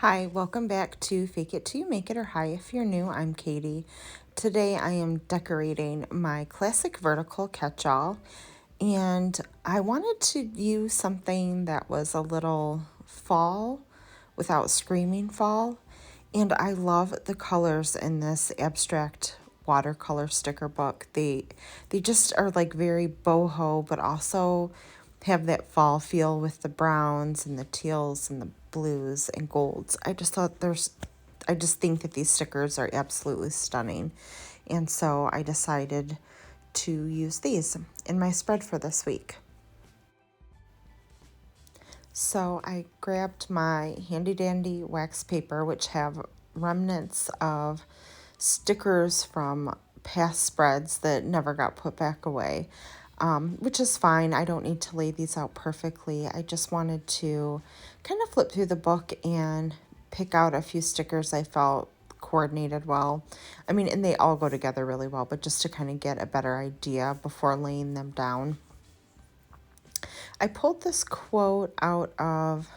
Hi, welcome back to Fake It Till You Make It, or hi if you're new. I'm Katie. Today I am decorating my classic vertical catch-all, and I wanted to use something that was a little fall without screaming fall. And I love the colors in this abstract watercolor sticker book. They just are like very boho, but also have that fall feel with the browns and the teals and the blues and golds. I just think that these stickers are absolutely stunning. And so I decided to use these in my spread for this week. So I grabbed my handy dandy wax paper, which have remnants of stickers from past spreads that never got put back away, which is fine. I don't need to lay these out perfectly. I just wanted to kind of flip through the book and pick out a few stickers I felt coordinated well. I mean, and they all go together really well, but just to kind of get a better idea before laying them down. I pulled this quote out of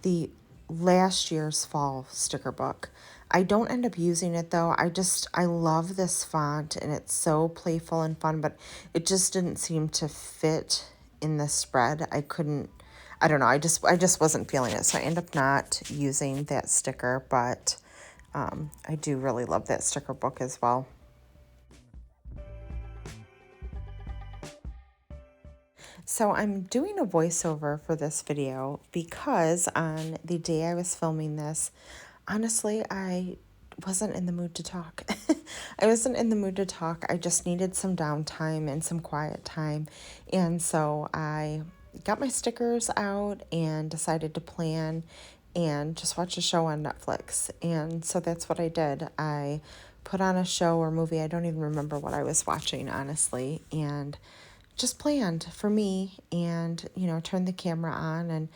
the last year's fall sticker book. I don't end up using it though. I love this font and it's so playful and fun, but it just didn't seem to fit in the spread. I don't know. I just wasn't feeling it. So I end up not using that sticker, but I do really love that sticker book as well. So I'm doing a voiceover for this video because on the day I was filming this, honestly, I wasn't in the mood to talk. I wasn't in the mood to talk. I just needed some downtime and some quiet time. And so I got my stickers out and decided to plan and just watch a show on Netflix. And so that's what I did. I put on a show or movie. I don't even remember what I was watching, honestly. And just planned for me and, turned the camera on and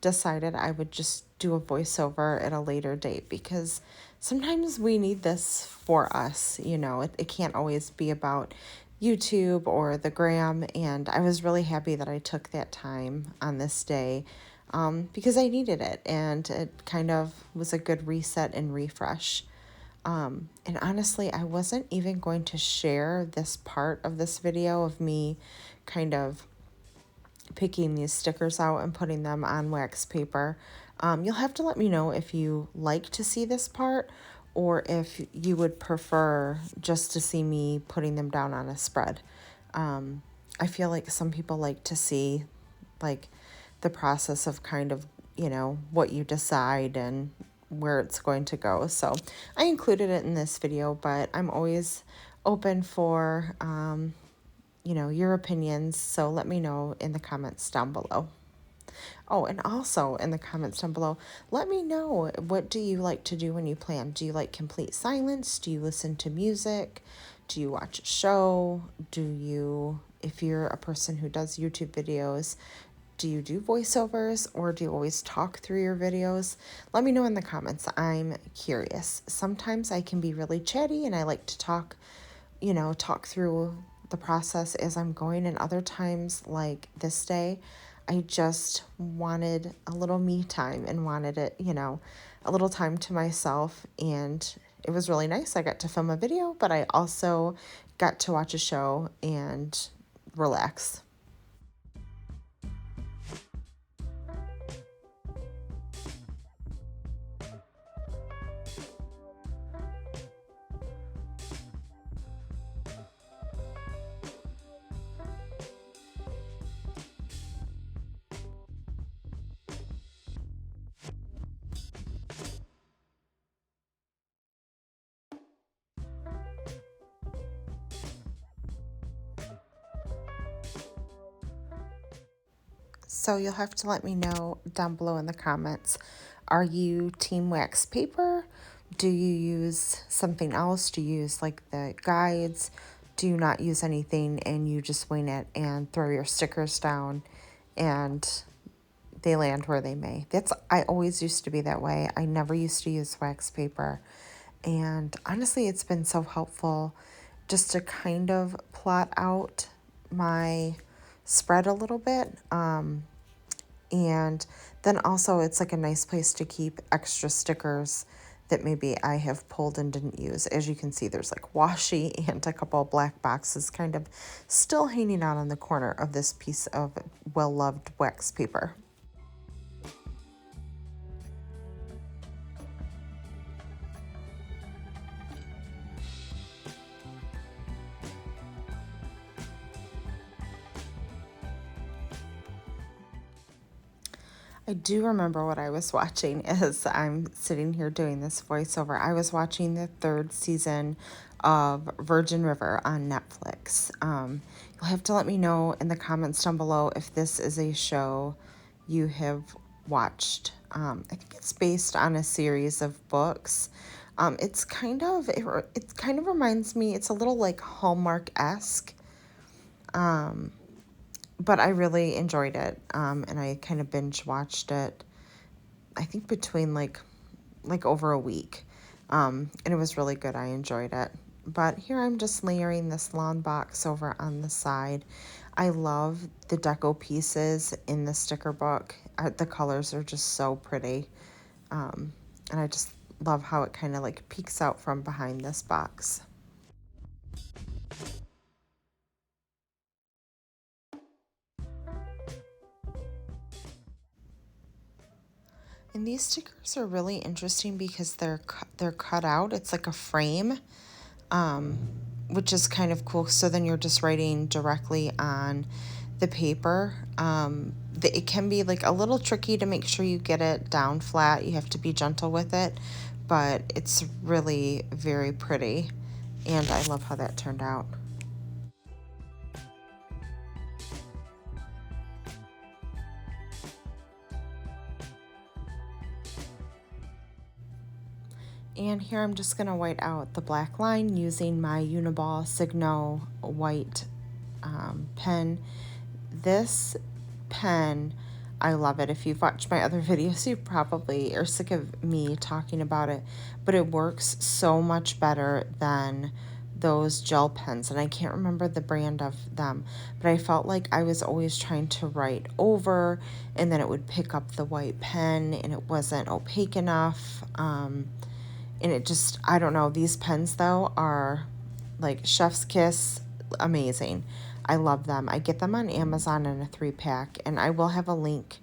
decided I would just do a voiceover at a later date because sometimes we need this for us. It can't always be about YouTube or the gram. And I was really happy that I took that time on this day because I needed it. And it kind of was a good reset and refresh. And honestly, I wasn't even going to share this part of this video of me kind of picking these stickers out and putting them on wax paper. You'll have to let me know if you like to see this part or if you would prefer just to see me putting them down on a spread. I feel like some people like to see like the process of kind of, what you decide and where it's going to go. So I included it in this video, but I'm always open for, your opinions. So let me know in the comments down below. Oh, and also in the comments down below, let me know, what do you like to do when you plan? Do you like complete silence? Do you listen to music? Do you watch a show? If you're a person who does YouTube videos, do you do voiceovers or do you always talk through your videos? Let me know in the comments. I'm curious. Sometimes I can be really chatty and I like to talk through the process as I'm going, and other times, like this day, I just wanted a little me time and wanted it, a little time to myself. And it was really nice. I got to film a video, but I also got to watch a show and relax. So you'll have to let me know down below in the comments. Are you team wax paper? Do you use something else? Do you use like the guides? Do you not use anything and you just wing it and throw your stickers down and they land where they may? I always used to be that way. I never used to use wax paper. And honestly, it's been so helpful just to kind of plot out my spread a little bit. And then also it's like a nice place to keep extra stickers that maybe I have pulled and didn't use. As you can see, there's like washi and a couple of black boxes kind of still hanging out on the corner of this piece of well-loved wax paper. I do remember what I was watching as I'm sitting here doing this voiceover. I was watching the third season of Virgin River on Netflix. You'll have to let me know in the comments down below if this is a show you have watched. I think it's based on a series of books. It kind of reminds me. It's a little like Hallmark-esque, but I really enjoyed it, and I kind of binge watched it. I think between like over a week, and it was really good. I enjoyed it. But here I'm just layering this lawn box over on the side. I love the deco pieces in the sticker book. The colors are just so pretty, and I just love how it kind of like peeks out from behind this box. And these stickers are really interesting because they're cut out. It's like a frame, um, which is kind of cool. So then you're just writing directly on the paper. It can be like a little tricky to make sure you get it down flat. You have to be gentle with it, but it's really very pretty, and I love how that turned out. And here I'm just going to white out the black line using my Uniball Signo white pen. This pen, I love it. If you've watched my other videos, you probably are sick of me talking about it, but it works so much better than those gel pens, and I can't remember the brand of them, but I felt like I was always trying to write over and then it would pick up the white pen and it wasn't opaque enough. And it just, I don't know, these pens though are like chef's kiss, amazing. I love them. I get them on Amazon in a 3-pack, and I will have a link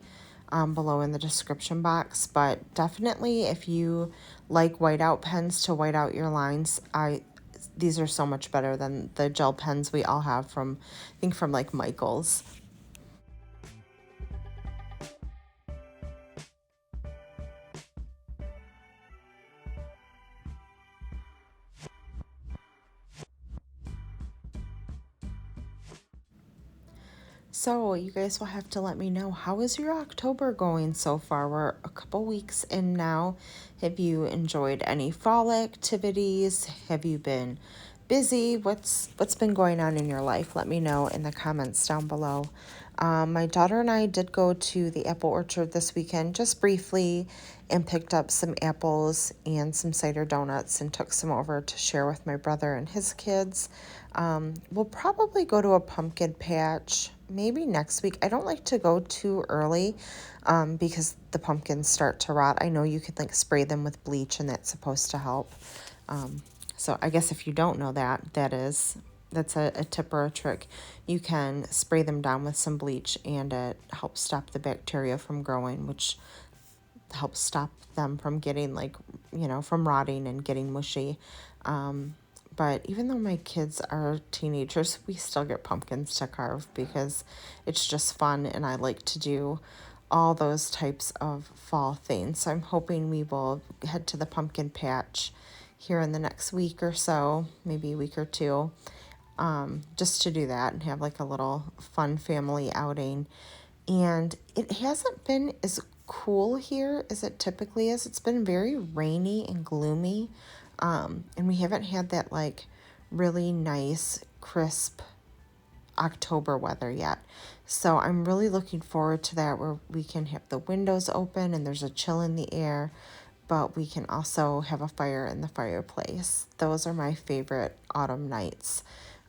below in the description box. But definitely, if you like whiteout pens to white out your lines, these are so much better than the gel pens we all have from, I think from like Michaels. So you guys will have to let me know, how is your October going so far? We're a couple weeks in now. Have you enjoyed any fall activities? Have you been busy? What's been going on in your life? Let me know in the comments down below. My daughter and I did go to the apple orchard this weekend just briefly and picked up some apples and some cider donuts and took some over to share with my brother and his kids. We'll probably go to a pumpkin patch maybe next week. I don't like to go too early because the pumpkins start to rot. I know you could like spray them with bleach and that's supposed to help. So I guess if you don't know that, that's a tip or a trick. You can spray them down with some bleach and it helps stop the bacteria from growing, which helps stop them from getting like, from rotting and getting mushy. But even though my kids are teenagers, we still get pumpkins to carve because it's just fun and I like to do all those types of fall things. So I'm hoping we will head to the pumpkin patch here in the next week or so, maybe a week or two, just to do that and have like a little fun family outing. And it hasn't been as cool here as it typically is. It's been very rainy and gloomy. And we haven't had that like really nice, crisp October weather yet. So I'm really looking forward to that, where we can have the windows open and there's a chill in the air, but we can also have a fire in the fireplace. Those are my favorite autumn nights.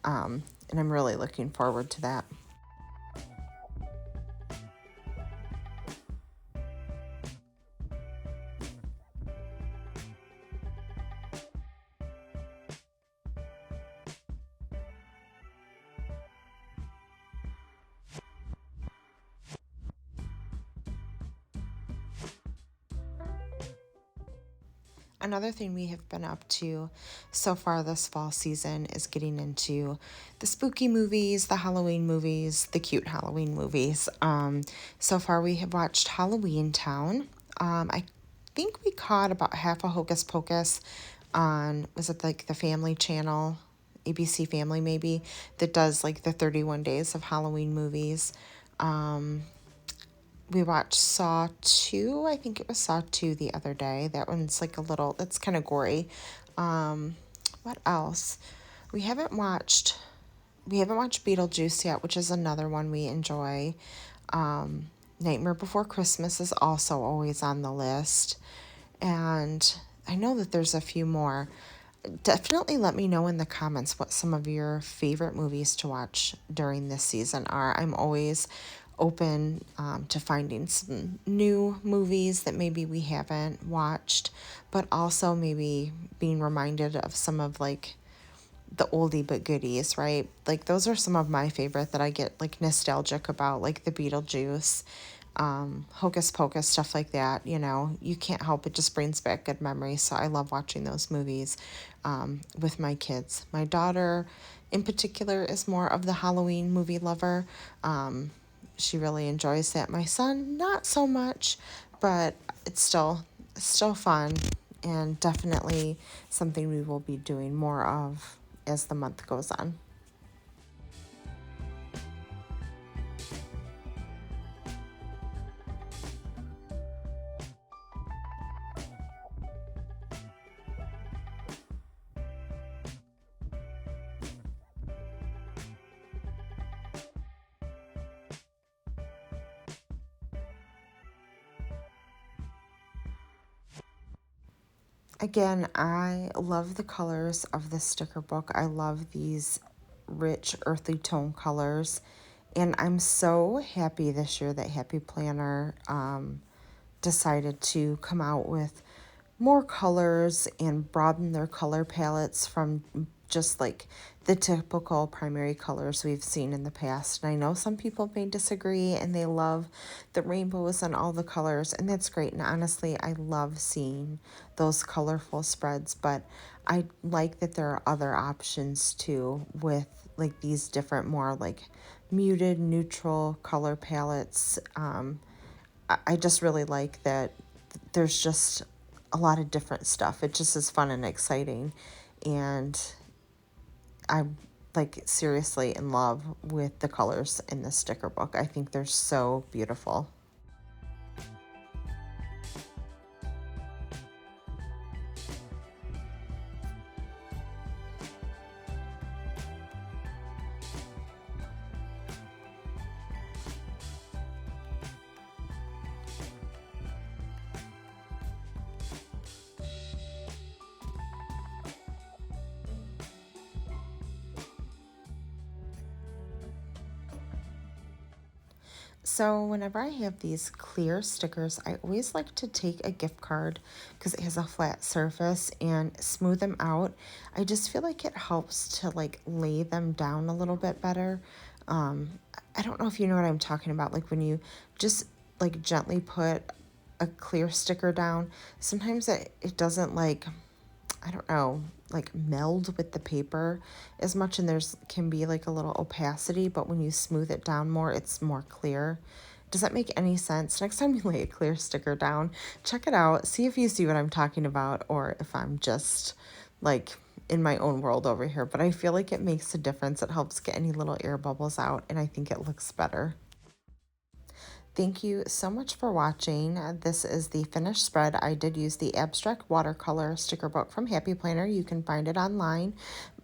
And I'm really looking forward to that. Another thing we have been up to so far this fall season is getting into the spooky movies, the Halloween movies, the cute Halloween movies. So far we have watched Halloween Town. I think we caught about half a Hocus Pocus on, was it like the Family Channel, ABC Family maybe, that does like the 31 days of Halloween movies. We watched Saw 2. I think it was Saw 2 the other day. That one's like a little, that's kind of gory. What else? We haven't watched we haven't watched Beetlejuice yet, which is another one we enjoy. Nightmare Before Christmas is also always on the list. And I know that there's a few more. Definitely let me know in the comments what some of your favorite movies to watch during this season are. I'm always open to finding some new movies that maybe we haven't watched, but also maybe being reminded of some of like the oldie but goodies, right? Like those are some of my favorite that I get like nostalgic about, like the Beetlejuice, Hocus Pocus, stuff like that. You know, you can't help it, just brings back good memories. So I love watching those movies with my kids. My daughter in particular is more of the Halloween movie lover. She really enjoys that. My son, not so much, but it's still fun, and definitely something we will be doing more of as the month goes on. Again, I love the colors of this sticker book. I love these rich earthly tone colors. And I'm so happy this year that Happy Planner decided to come out with more colors and broaden their color palettes from just like the typical primary colors we've seen in the past. And I know some people may disagree and they love the rainbows and all the colors, and that's great. And honestly, I love seeing those colorful spreads, but I like that there are other options too with like these different, more like muted, neutral color palettes. I just really like that there's just a lot of different stuff. It just is fun and exciting. And I'm like seriously in love with the colors in this sticker book. I think they're so beautiful. So whenever I have these clear stickers, I always like to take a gift card because it has a flat surface and smooth them out. I just feel like it helps to like lay them down a little bit better. I don't know if you know what I'm talking about. Like when you just like gently put a clear sticker down, sometimes it doesn't like, I don't know, like meld with the paper as much, and there's can be like a little opacity, but when you smooth it down more, it's more clear. Does that make any sense? Next time you lay a clear sticker down, check it out, see if you see what I'm talking about, or if I'm just like in my own world over here. But I feel like it makes a difference. It helps get any little air bubbles out, and I think it looks better. Thank you so much for watching. This is the finished spread. I did use the abstract watercolor sticker book from Happy Planner. You can find it online.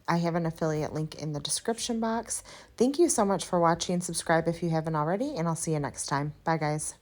I have an affiliate link in the description box. Thank you so much for watching. Subscribe if you haven't already, and I'll see you next time. Bye, guys.